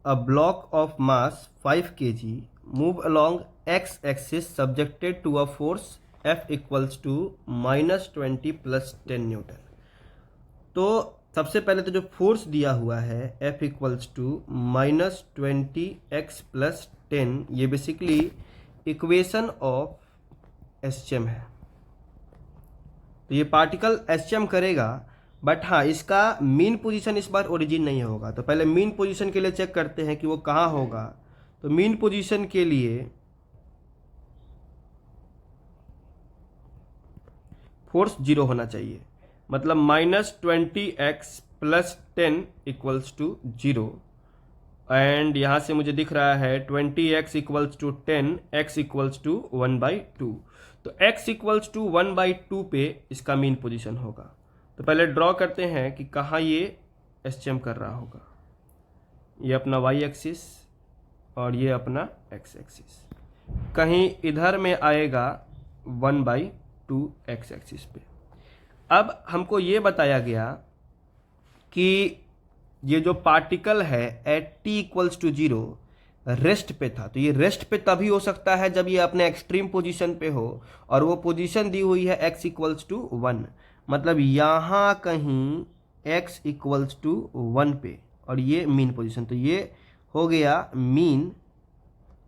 a block of mass 5 kg move along x axis subjected to a force F equals to -20 + 10 Newton. तो सबसे पहले तो जो force दिया हुआ है F इक्वल्स टू -20x + 10, ये बेसिकली इक्वेशन ऑफ एसएचएम है। तो ये पार्टिकल एसएचएम करेगा, बट हाँ इसका मीन पोजीशन इस बार ओरिजिन नहीं होगा। तो पहले मीन पोजीशन के लिए चेक करते हैं कि वो कहाँ होगा। तो मीन पोजीशन के लिए फोर्स 0 होना चाहिए, मतलब -20x + 10 = 0। एंड यहाँ से मुझे दिख रहा है 20x = 10, x = 1/2। तो x = 1/2 पे इसका मीन पोजीशन होगा। तो पहले ड्रॉ करते हैं कि कहाँ ये एसएचएम कर रहा होगा। ये अपना y एक्सिस और ये अपना x एक्सिस, कहीं इधर में आएगा 1/2 x एक्सिस पे। अब हमको ये बताया गया कि ये जो पार्टिकल है एट t = 0 रेस्ट पे था। तो ये रेस्ट पे तभी हो सकता है जब ये अपने एक्सट्रीम पोजीशन पे हो, और वो पोजीशन दी हुई है x = 1, मतलब यहाँ कहीं x = 1 पे, और ये मीन पोजीशन। तो ये हो गया मीन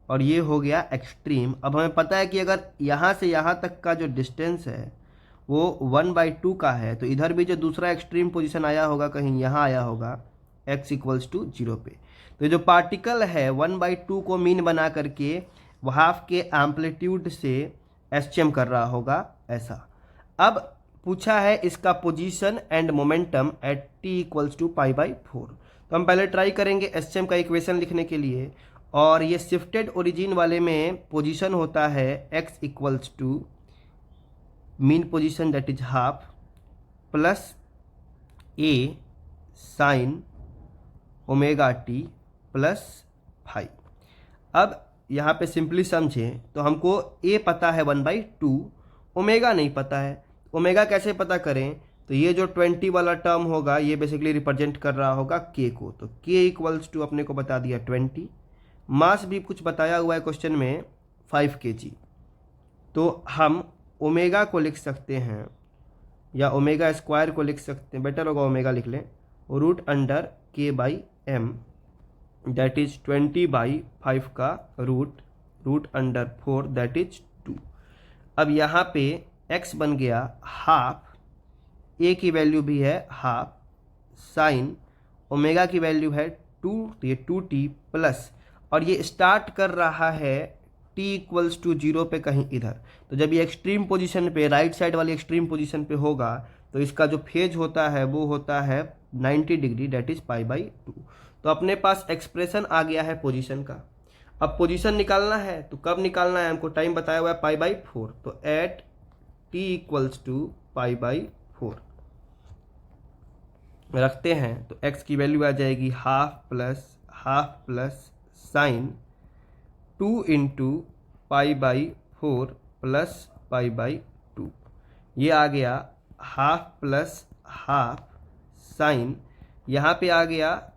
और ये हो गया एक्सट्रीम। अब हमें पता है कि अगर यहाँ से यहाँ तक का जो डिस्टेंस है वो 1/2 का है, तो इधर भी जो दूसरा एक्सट्रीम पोजीशन आया होगा कहीं यहाँ आया होगा x = 0 पे। तो जो पार्टिकल है 1/2 को मीन बना करके हाफ के एम्पलीट्यूड से एसएचएम कर रहा होगा ऐसा। अब पूछा है इसका position and momentum at t = π/4। तो हम पहले ट्राई करेंगे एसएचएम का इक्वेशन लिखने के लिए, और ये शिफ्टेड ओरिजिन वाले में पोजीशन होता है x = mean position that is half plus a sin ω/t plus phi. अब यहाँ पे सिंपली समझें तो हमको a पता है 1/2, ओमेगा नहीं पता है। ओमेगा कैसे पता करें? तो ये जो 20 वाला टर्म होगा ये बेसिकली रिप्रेजेंट कर रहा होगा k को। तो k = अपने को बता दिया 20, मास भी कुछ बताया हुआ है क्वेश्चन में 5 kg। तो हम ओमेगा को लिख सकते हैं या ओमेगा स्क्वायर को लिख सकते हैं, बेटर होगा ओमेगा लिख लें, √k/m दैट इज 20/5 का √4 दैट इज 2। अब यहाँ पे x बन गया हाफ, a की वैल्यू भी है हाफ, साइन ओमेगा की वैल्यू है 2, तो ये 2t प्लस, और ये स्टार्ट कर रहा है t = 0 पे कहीं इधर। तो जब ये एक्सट्रीम पोजीशन पे, राइट साइड वाली एक्सट्रीम पोजीशन पे होगा, तो इसका जो फेज होता है वो होता है 90 डिग्री दैट इज π/2। तो अपने पास एक्सप्रेशन आ गया है पोजीशन का। अब पोजीशन निकालना है, तो कब निकालना है हमको टाइम बताया हुआ है π/4। तो एट t = π/4 रखते हैं तो x की वैल्यू आ जाएगी हाफ प्लस साइन 2 × π/4 प्लस π/2। ये आ गया हाफ प्लस हाफ साइन, यहाँ पे आ गया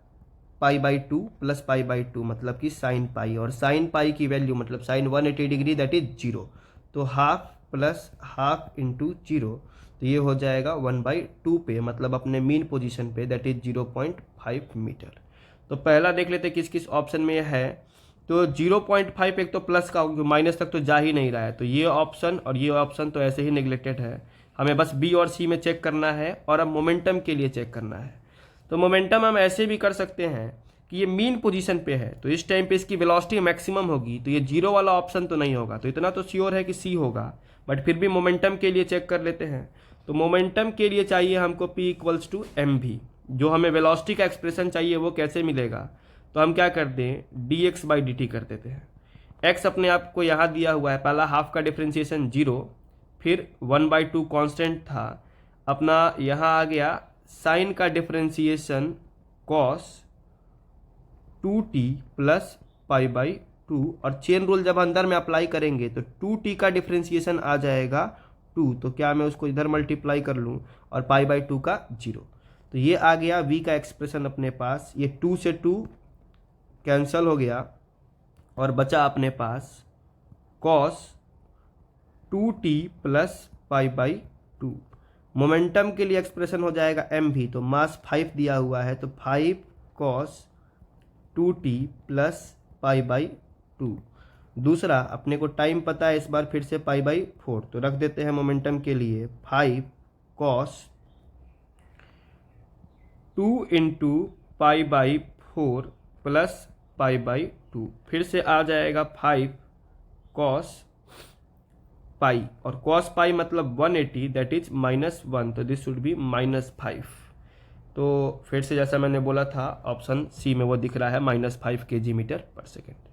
π/2 प्लस π/2 मतलब कि साइन पाई, और साइन पाई की वैल्यू मतलब साइन 180 डिग्री दैट इज 0। तो हाफ प्लस हाफ × 0, तो ये हो जाएगा 1/2 पे, मतलब अपने मीन पोजीशन पे दैट इज 0.5 मीटर। तो पहला देख लेते किस किस ऑप्शन में है। तो 0.5 एक तो प्लस का, माइनस तक तो जा ही नहीं रहा है, तो ये ऑप्शन और ये ऑप्शन तो ऐसे ही नेग्लेक्टेड है। हमें बस बी और सी में चेक करना है, और अब मोमेंटम के लिए चेक करना है। तो मोमेंटम हम ऐसे भी कर सकते हैं कि ये मीन पोजीशन पे है, तो इस टाइम पे इसकी वेलोसिटी मैक्सिमम होगी, तो ये 0 वाला ऑप्शन तो नहीं होगा। तो इतना तो श्योर है कि सी होगा, बट फिर भी मोमेंटम के लिए चेक कर लेते हैं। तो मोमेंटम के लिए चाहिए हमको p = mv। जो हमें वेलोसिटी का एक्सप्रेशन चाहिए वो कैसे मिलेगा? तो हम क्या कर दें, dx/dt कर देते हैं। x अपने आप को यहाँ दिया हुआ है, पहला हाफ का डिफ्रेंशिएशन 0, फिर 1/2 कांस्टेंट था अपना, यहाँ आ गया साइन का डिफ्रेंशिएशन cos 2t प्लस π/2, और चेन रूल जब अंदर में अप्लाई करेंगे तो 2t का डिफ्रेंशिएशन आ जाएगा 2, तो क्या मैं उसको इधर मल्टीप्लाई कर लूँ, और π/2 का 0। तो ये आ गया v का एक्सप्रेशन अपने पास। ये 2 से 2 कैंसल हो गया और बचा अपने पास cos 2t plus pi by 2। Momentum के लिए एक्सप्रेशन हो जाएगा mv, तो मास 5 दिया हुआ है तो 5 cos 2t plus pi by 2। दूसरा अपने को टाइम पता है, इस बार फिर से पाई बाई 4, तो रख देते हैं मोमेंटम के लिए 5 cos 2 into pi by 4 plus pi by 2। फिर से आ जाएगा 5 cos पाई, और cos पाई मतलब 180, दैट इज -1, तो दिस शुड बी -5। तो फिर से जैसा मैंने बोला था ऑप्शन सी में वो दिख रहा है -5 kg/s।